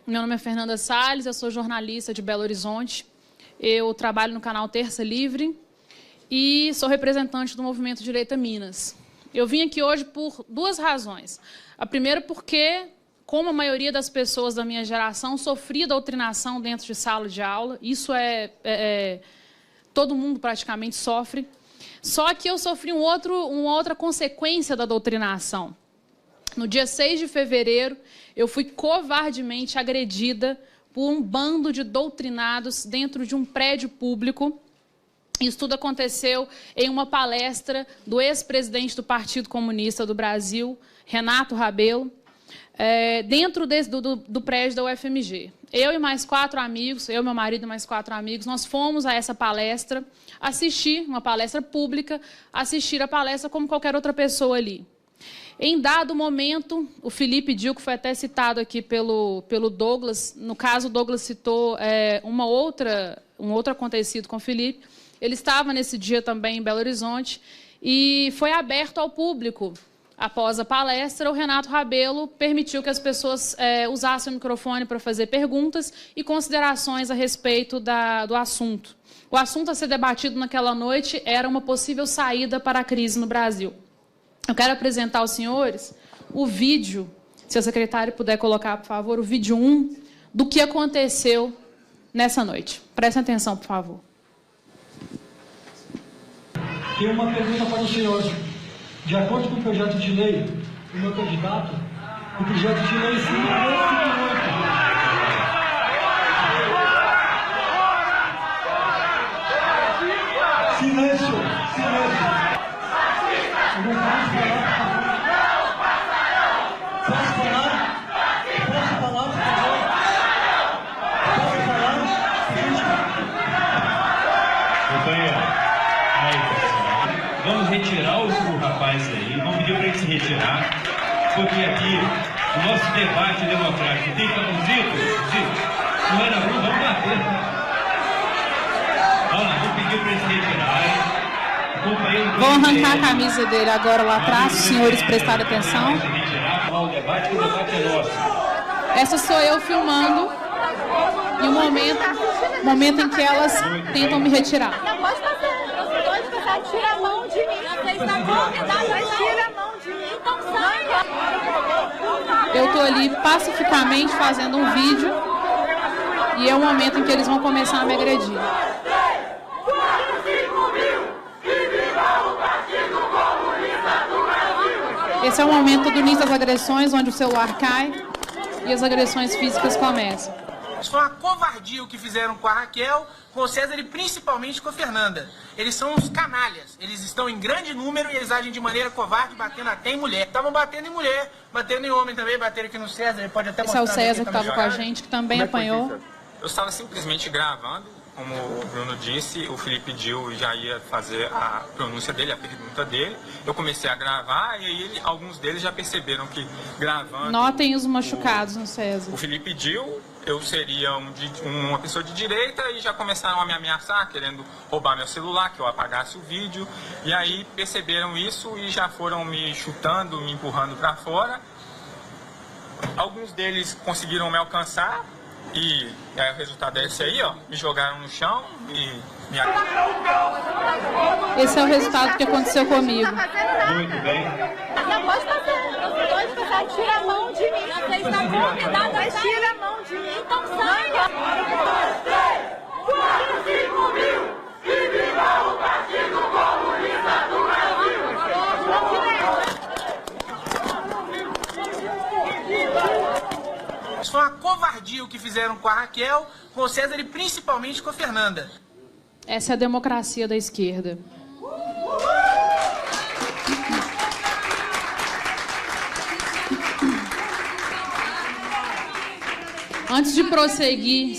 Meu nome é Fernanda Salles, eu sou jornalista de Belo Horizonte. Eu trabalho no canal Terça Livre e sou representante do Movimento Direita Minas. Eu vim aqui hoje por duas razões. A primeira porque, como a maioria das pessoas da minha geração, sofri doutrinação dentro de sala de aula. Isso todo mundo praticamente sofre. Só que eu sofri uma outra consequência da doutrinação. No dia 6 de fevereiro, eu fui covardemente agredida por um bando de doutrinados dentro de um prédio público. Isso tudo aconteceu em uma palestra do ex-presidente do Partido Comunista do Brasil, Renato Rabelo, dentro do prédio da UFMG. Eu e mais 4 amigos, eu, meu marido e mais 4 amigos, nós fomos a essa palestra, assistir uma palestra pública, assistir a palestra como qualquer outra pessoa ali. Em dado momento, o Felipe Dil, que foi até citado aqui pelo Douglas, no caso o Douglas citou um outro acontecido com o Felipe, ele estava nesse dia também em Belo Horizonte e foi aberto ao público. Após a palestra, o Renato Rabelo permitiu que as pessoas usassem o microfone para fazer perguntas e considerações a respeito do assunto. O assunto a ser debatido naquela noite era uma possível saída para a crise no Brasil. Eu quero apresentar aos senhores o vídeo, se a secretária puder colocar, por favor, o vídeo 1 do que aconteceu nessa noite. Prestem atenção, por favor. Tenho uma pergunta para o senhor. De acordo com o projeto de lei do meu candidato, o projeto de lei 5.58. Silêncio, silêncio. Eu não posso falar. Posso falar? Posso falar, por favor? Posso falar? Companheiro, aí, vamos retirar o rapaz aí, vamos pedir para ele se retirar, porque aqui o nosso debate democrático tem que estar com Zito, não é na rua, vamos bater. Vamos lá, vamos pedir para ele se retirar. Vou arrancar a camisa dele agora lá atrás, os senhores prestarem atenção. O debate é nosso. Essa sou eu filmando e o momento em que elas tentam me retirar. Não pode passar, tira a mão de mim. Você está convidado, mas tira a mão de mim. Então sai. Eu estou ali pacificamente fazendo um vídeo e é o momento em que eles vão começar a me agredir. Esse é o momento do início das agressões, onde o celular cai e as agressões físicas começam. Isso foi uma covardia o que fizeram com a Raquel, com o César e principalmente com a Fernanda. Eles são uns canalhas. Eles estão em grande número e eles agem de maneira covarde, batendo até em mulher. Estavam batendo em mulher, batendo em homem também, bateram aqui no César. Ele pode até mostrar. Esse é o César que estava com a gente, que também apanhou. Eu estava simplesmente gravando. Como o Bruno disse, o Felipe Dil já ia fazer a pronúncia dele, a pergunta dele. Eu comecei a gravar e aí alguns deles já perceberam que gravando... Notem os machucados no César. O Felipe Dil, eu seria uma pessoa de direita e já começaram a me ameaçar, querendo roubar meu celular, que eu apagasse o vídeo. E aí perceberam isso e já foram me chutando, me empurrando para fora. Alguns deles conseguiram me alcançar. E o resultado é esse aí, ó. Me jogaram no chão e me... Esse é o resultado que aconteceu comigo. Muito bem. Não pode passar, tira a mão de mim. Você está convidado, mas tira a mão de mim. Então sai. 4, 5 mil e viva o Partido Comunista do Brasil. Isso foi uma covardia o que fizeram com a Raquel, com o César e principalmente com a Fernanda. Essa é a democracia da esquerda. Antes de prosseguir,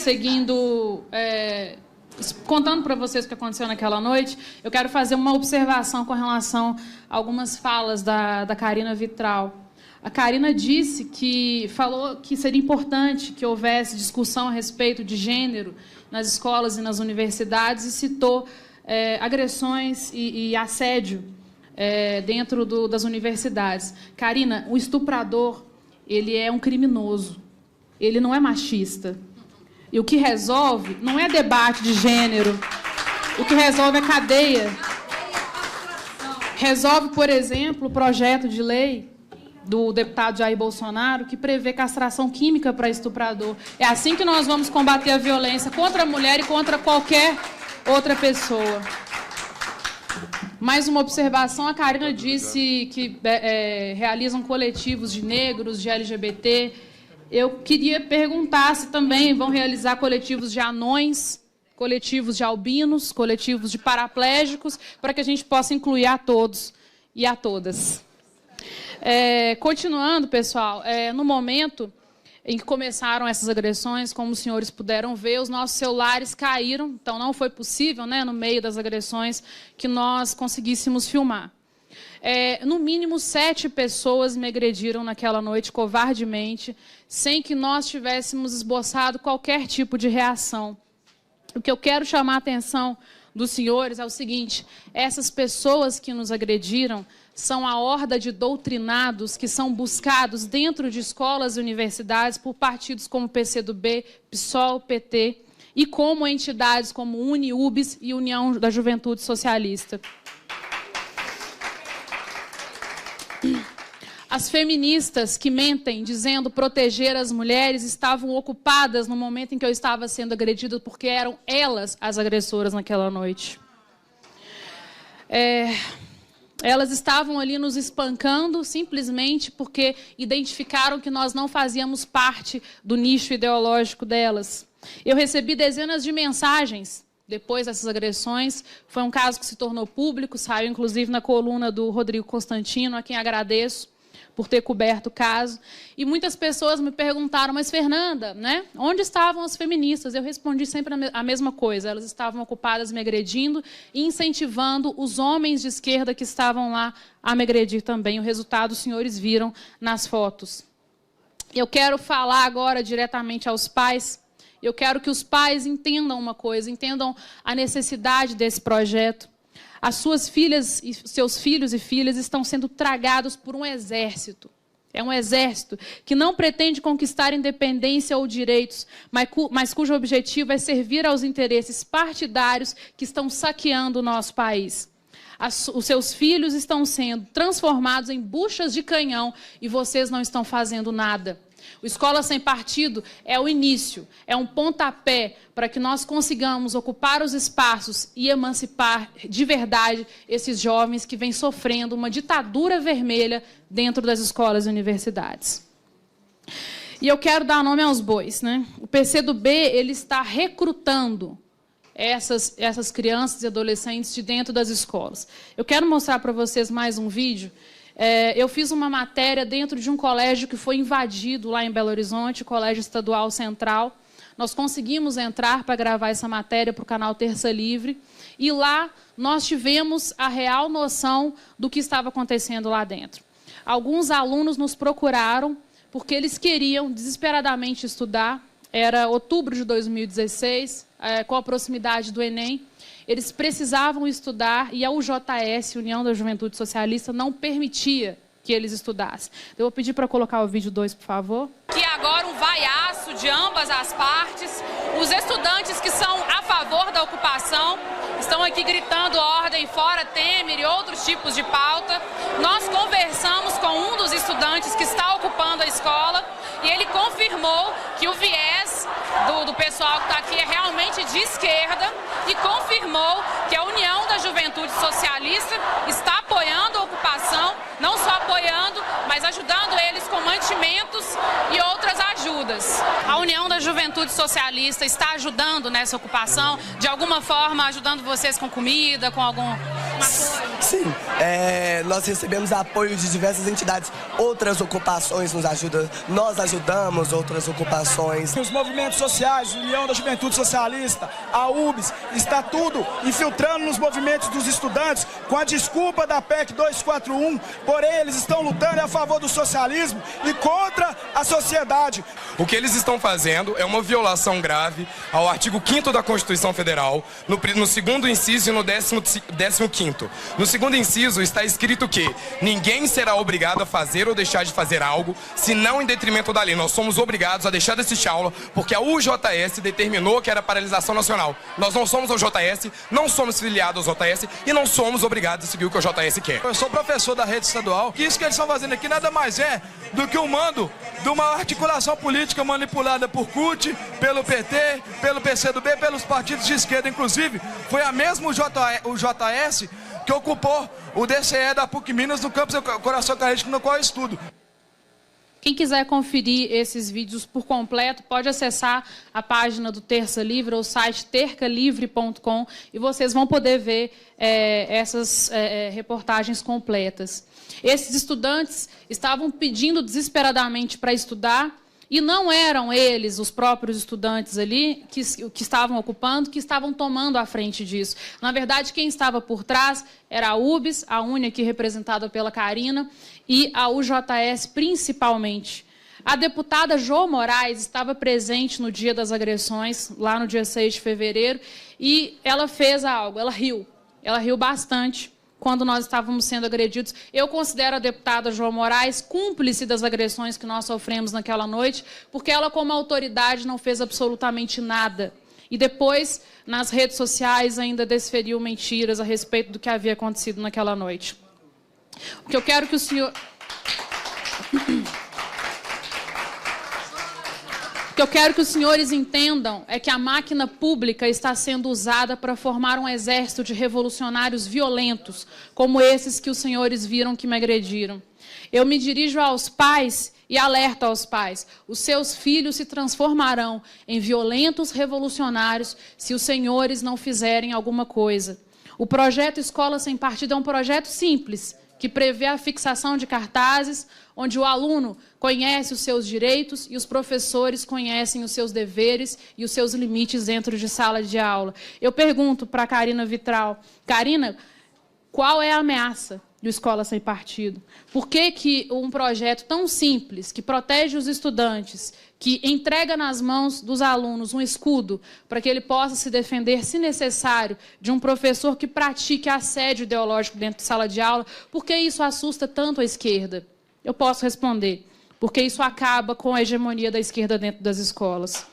contando para vocês o que aconteceu naquela noite, eu quero fazer uma observação com relação a algumas falas da Karina Vitral. A Karina falou que seria importante que houvesse discussão a respeito de gênero nas escolas e nas universidades e citou agressões e assédio dentro das universidades. Karina, o estuprador, ele é um criminoso. ele não é machista. E o que resolve não é debate de gênero, o que resolve é cadeia. Resolve, por exemplo, o projeto de lei do deputado Jair Bolsonaro, que prevê castração química para estuprador. É assim que nós vamos combater a violência contra a mulher e contra qualquer outra pessoa. Mais uma observação, a Karina disse que realizam coletivos de negros, de LGBT. Eu queria perguntar se também vão realizar coletivos de anões, coletivos de albinos, coletivos de paraplégicos, para que a gente possa incluir a todos e a todas. Continuando, pessoal, no momento em que começaram essas agressões, como os senhores puderam ver, os nossos celulares caíram, então não foi possível, né, no meio das agressões, que nós conseguíssemos filmar. No mínimo 7 pessoas me agrediram naquela noite, covardemente, sem que nós tivéssemos esboçado qualquer tipo de reação. O que eu quero chamar a atenção dos senhores é o seguinte: essas pessoas que nos agrediram são a horda de doutrinados que são buscados dentro de escolas e universidades por partidos como PCdoB, PSOL, PT, e como entidades como UniUBS e União da Juventude Socialista. As feministas que mentem dizendo proteger as mulheres estavam ocupadas no momento em que eu estava sendo agredida, porque eram elas as agressoras naquela noite. Elas estavam ali nos espancando simplesmente porque identificaram que nós não fazíamos parte do nicho ideológico delas. Eu recebi dezenas de mensagens depois dessas agressões. Foi um caso que se tornou público, saiu inclusive na coluna do Rodrigo Constantino, a quem agradeço por ter coberto o caso. E muitas pessoas me perguntaram: mas Fernanda, né, onde estavam as feministas? Eu respondi sempre a mesma coisa: elas estavam ocupadas me agredindo e incentivando os homens de esquerda que estavam lá a me agredir também. O resultado os senhores viram nas fotos. Eu quero falar agora diretamente aos pais. Eu quero que os pais entendam uma coisa, entendam a necessidade desse projeto. As suas filhas e seus filhos e filhas estão sendo tragados por um exército. É um exército que não pretende conquistar independência ou direitos, mas cujo objetivo é servir aos interesses partidários que estão saqueando o nosso país. Os seus filhos estão sendo transformados em buchas de canhão e vocês não estão fazendo nada. O Escola Sem Partido é o início, é um pontapé para que nós consigamos ocupar os espaços e emancipar de verdade esses jovens que vêm sofrendo uma ditadura vermelha dentro das escolas e universidades. E eu quero dar nome aos bois, né? O PCdoB, ele está recrutando essas crianças e adolescentes de dentro das escolas. Eu quero mostrar para vocês mais um vídeo. Eu fiz uma matéria dentro de um colégio que foi invadido lá em Belo Horizonte, o Colégio Estadual Central. Nós conseguimos entrar para gravar essa matéria para o canal Terça Livre. E lá nós tivemos a real noção do que estava acontecendo lá dentro. Alguns alunos nos procuraram porque eles queriam desesperadamente estudar. Era outubro de 2016, com a proximidade do Enem. Eles precisavam estudar e a UJS, União da Juventude Socialista, não permitia que eles estudassem. Eu vou pedir para colocar o vídeo 2, por favor. Que agora um vaiaço de ambas as partes. Os estudantes que são a favor da ocupação estão aqui gritando ordem fora Temer e outros tipos de pauta. Nós conversamos com um dos estudantes que está ocupando a escola e ele confirmou que o viés do pessoal que está aqui é realmente de esquerda e confirmou que a União da Juventude Socialista está apoiando a ocupação, não só apoiando, mas ajudando eles com mantimentos e outras ajudas. A União da Juventude Socialista está ajudando nessa ocupação, de alguma forma ajudando vocês com comida, com algum apoio? Sim, nós recebemos apoio de diversas entidades, outras ocupações nos ajudam, nós ajudamos outras ocupações. Os movimentos sociais, União da Juventude Socialista, a UBS, está tudo infiltrando nos movimentos dos estudantes com a desculpa da PEC 241, porém eles estão lutando a favor do socialismo e contra a sociedade. O que eles estão fazendo é uma violação grave ao artigo 5º da Constituição Federal, no segundo inciso e no 15º. No segundo segundo inciso está escrito que ninguém será obrigado a fazer ou deixar de fazer algo, se não em detrimento da lei. Nós somos obrigados a deixar de assistir aula, porque a UJS determinou que era paralisação nacional. Nós não somos o JS, não somos filiados ao JS e não somos obrigados a seguir o que o JS quer. Eu sou professor da rede estadual, que isso que eles estão fazendo aqui nada mais é do que o mando de uma articulação política manipulada por CUT, pelo PT, pelo PCdoB, pelos partidos de esquerda, inclusive. Foi a mesma o JS que ocupou o DCE da PUC Minas no campus Coração Carrete, no qual eu estudo. Quem quiser conferir esses vídeos por completo, pode acessar a página do Terça Livre, o site tercalivre.com, e vocês vão poder ver essas reportagens completas. Esses estudantes estavam pedindo desesperadamente para estudar, e não eram eles, os próprios estudantes ali, que estavam ocupando, que estavam tomando a frente disso. Na verdade, quem estava por trás era a UBS, a UNE, aqui representada pela Karina, e a UJS principalmente. A deputada Jo Moraes estava presente no dia das agressões, lá no dia 6 de fevereiro, e ela fez algo, ela riu bastante quando nós estávamos sendo agredidos. Eu considero a deputada Jo Moraes cúmplice das agressões que nós sofremos naquela noite, porque ela, como autoridade, não fez absolutamente nada. E depois, nas redes sociais, ainda desferiu mentiras a respeito do que havia acontecido naquela noite. O que eu quero que o senhor... O que eu quero que os senhores entendam é que a máquina pública está sendo usada para formar um exército de revolucionários violentos, como esses que os senhores viram que me agrediram. Eu me dirijo aos pais e alerto aos pais: os seus filhos se transformarão em violentos revolucionários se os senhores não fizerem alguma coisa. O projeto Escola Sem Partido é um projeto simples, que prevê a fixação de cartazes, onde o aluno conhece os seus direitos e os professores conhecem os seus deveres e os seus limites dentro de sala de aula. Eu pergunto para a Karina Vitral: Karina, qual é a ameaça do Escola Sem Partido? Por que um projeto tão simples, que protege os estudantes, que entrega nas mãos dos alunos um escudo para que ele possa se defender, se necessário, de um professor que pratique assédio ideológico dentro de sala de aula, por que isso assusta tanto a esquerda? Eu posso responder: porque isso acaba com a hegemonia da esquerda dentro das escolas.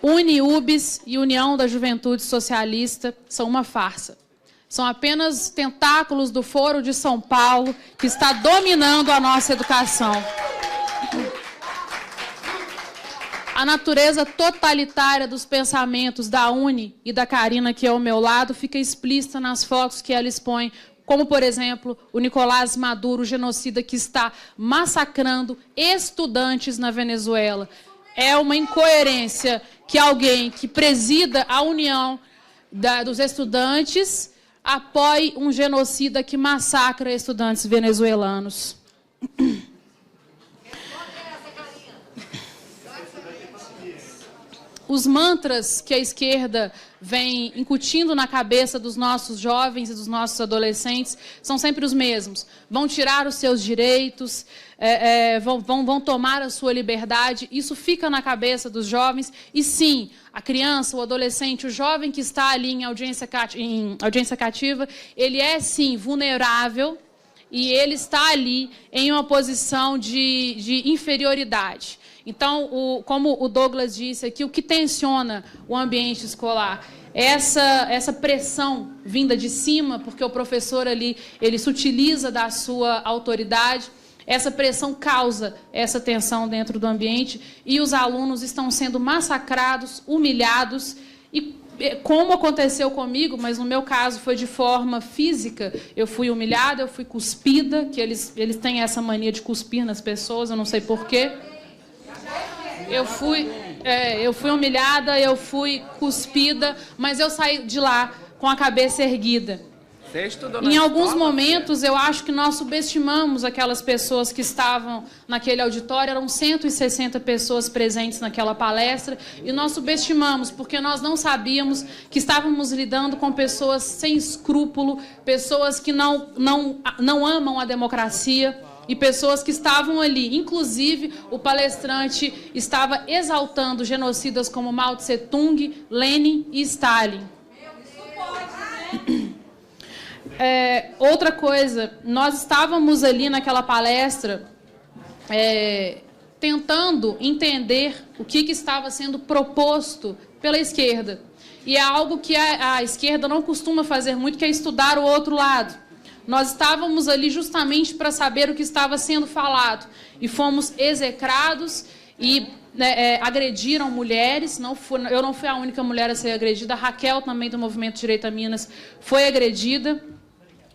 UNE, UBS e União da Juventude Socialista são uma farsa. São apenas tentáculos do Foro de São Paulo que está dominando a nossa educação. A natureza totalitária dos pensamentos da UNE e da Karina, que é ao meu lado, fica explícita nas fotos que ela expõe, como, por exemplo, o Nicolás Maduro, genocida que está massacrando estudantes na Venezuela. É uma incoerência que alguém que presida a união dos estudantes apoie um genocida que massacra estudantes venezuelanos. Os mantras que a esquerda vem incutindo na cabeça dos nossos jovens e dos nossos adolescentes são sempre os mesmos. Vão tirar os seus direitos, vão tomar a sua liberdade. Isso fica na cabeça dos jovens. E sim, a criança, o adolescente, o jovem que está ali em audiência cativa, ele é sim vulnerável e ele está ali em uma posição de inferioridade. Então, como o Douglas disse aqui, o que tensiona o ambiente escolar é essa pressão vinda de cima, porque o professor ali, ele se utiliza da sua autoridade. Essa pressão causa essa tensão dentro do ambiente e os alunos estão sendo massacrados, humilhados e, como aconteceu comigo, mas no meu caso foi de forma física, eu fui humilhada, eu fui cuspida, que eles têm essa mania de cuspir nas pessoas, eu não sei porquê. Eu fui humilhada, eu fui cuspida, mas eu saí de lá com a cabeça erguida. Em alguns momentos, eu acho que nós subestimamos aquelas pessoas que estavam naquele auditório. Eram 160 pessoas presentes naquela palestra, e nós subestimamos porque nós não sabíamos que estávamos lidando com pessoas sem escrúpulo, pessoas que não amam a democracia, e pessoas que estavam ali. Inclusive, o palestrante estava exaltando genocidas como Mao Tse Tung, Lenin e Stalin. Outra coisa, nós estávamos ali naquela palestra tentando entender o que estava sendo proposto pela esquerda. E é algo que a esquerda não costuma fazer muito, que é estudar o outro lado. Nós estávamos ali justamente para saber o que estava sendo falado. E fomos execrados e agrediram mulheres. Eu não fui a única mulher a ser agredida. A Raquel, também do Movimento Direito a Minas, foi agredida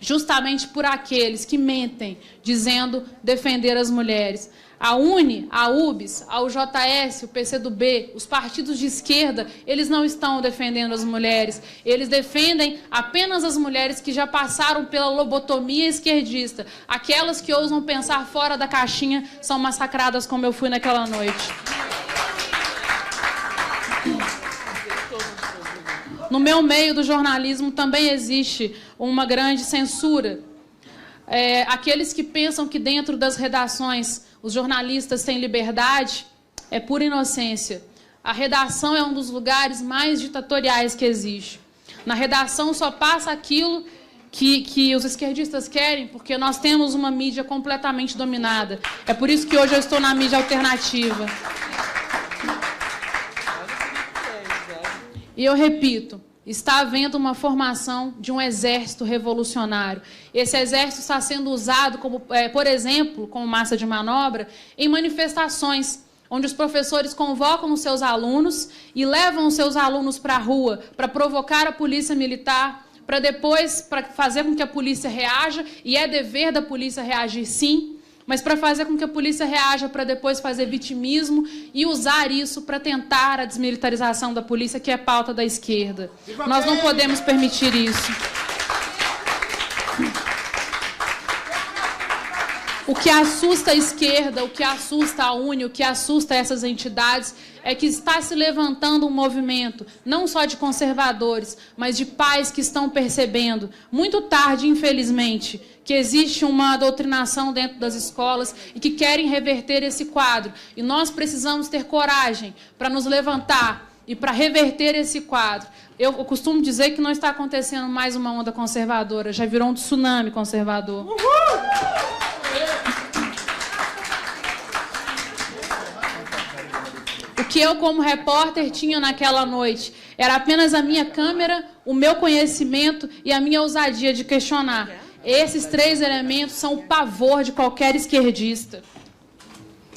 justamente por aqueles que mentem, dizendo defender as mulheres. A UNE, a UBS, a UJS, o PCdoB, os partidos de esquerda, eles não estão defendendo as mulheres. Eles defendem apenas as mulheres que já passaram pela lobotomia esquerdista. Aquelas que ousam pensar fora da caixinha são massacradas como eu fui naquela noite. No meu meio do jornalismo também existe uma grande censura. Aqueles que pensam que dentro das redações os jornalistas têm liberdade, é pura inocência. A redação é um dos lugares mais ditatoriais que existe. Na redação só passa aquilo que os esquerdistas querem, porque nós temos uma mídia completamente dominada. É por isso que hoje eu estou na mídia alternativa. E eu repito, está havendo uma formação de um exército revolucionário. Esse exército está sendo usado, por exemplo, como massa de manobra, em manifestações, onde os professores convocam os seus alunos e levam os seus alunos para a rua para provocar a polícia militar, para depois fazer com que a polícia reaja, e é dever da polícia reagir sim, mas para fazer com que a polícia reaja, para depois fazer vitimismo e usar isso para tentar a desmilitarização da polícia, que é pauta da esquerda. Nós não podemos permitir isso. O que assusta a esquerda, o que assusta a UNE, o que assusta essas entidades é que está se levantando um movimento, não só de conservadores, mas de pais que estão percebendo, muito tarde, infelizmente, que existe uma doutrinação dentro das escolas e que querem reverter esse quadro. E nós precisamos ter coragem para nos levantar e para reverter esse quadro. Eu costumo dizer que não está acontecendo mais uma onda conservadora, já virou um tsunami conservador. Uhul! O que eu, como repórter, tinha naquela noite era apenas a minha câmera, o meu conhecimento e a minha ousadia de questionar. Esses 3 elementos são o pavor de qualquer esquerdista.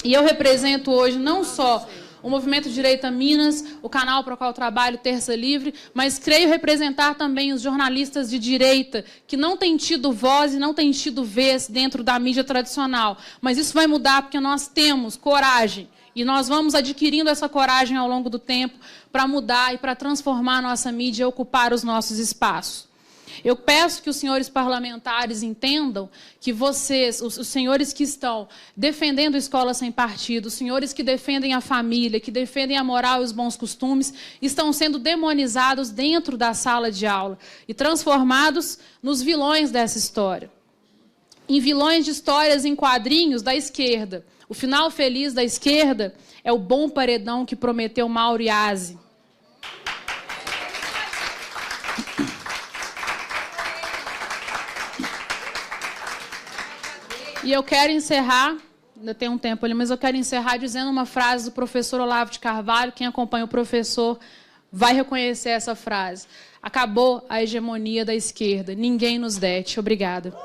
E eu represento hoje não só o Movimento Direito a Minas, o canal para o qual eu trabalho, Terça Livre, mas creio representar também os jornalistas de direita, que não têm tido voz e não têm tido vez dentro da mídia tradicional. Mas isso vai mudar porque nós temos coragem. E nós vamos adquirindo essa coragem ao longo do tempo para mudar e para transformar a nossa mídia e ocupar os nossos espaços. Eu peço que os senhores parlamentares entendam que vocês, os senhores que estão defendendo a escola sem partido, os senhores que defendem a família, que defendem a moral e os bons costumes, estão sendo demonizados dentro da sala de aula e transformados nos vilões dessa história. Em vilões de histórias em quadrinhos da esquerda. O final feliz da esquerda é o bom paredão que prometeu Mauro Iazzi. E eu quero encerrar, ainda tem um tempo ali, mas eu quero encerrar dizendo uma frase do professor Olavo de Carvalho. Quem acompanha o professor vai reconhecer essa frase. Acabou a hegemonia da esquerda. Ninguém nos dete. Obrigada.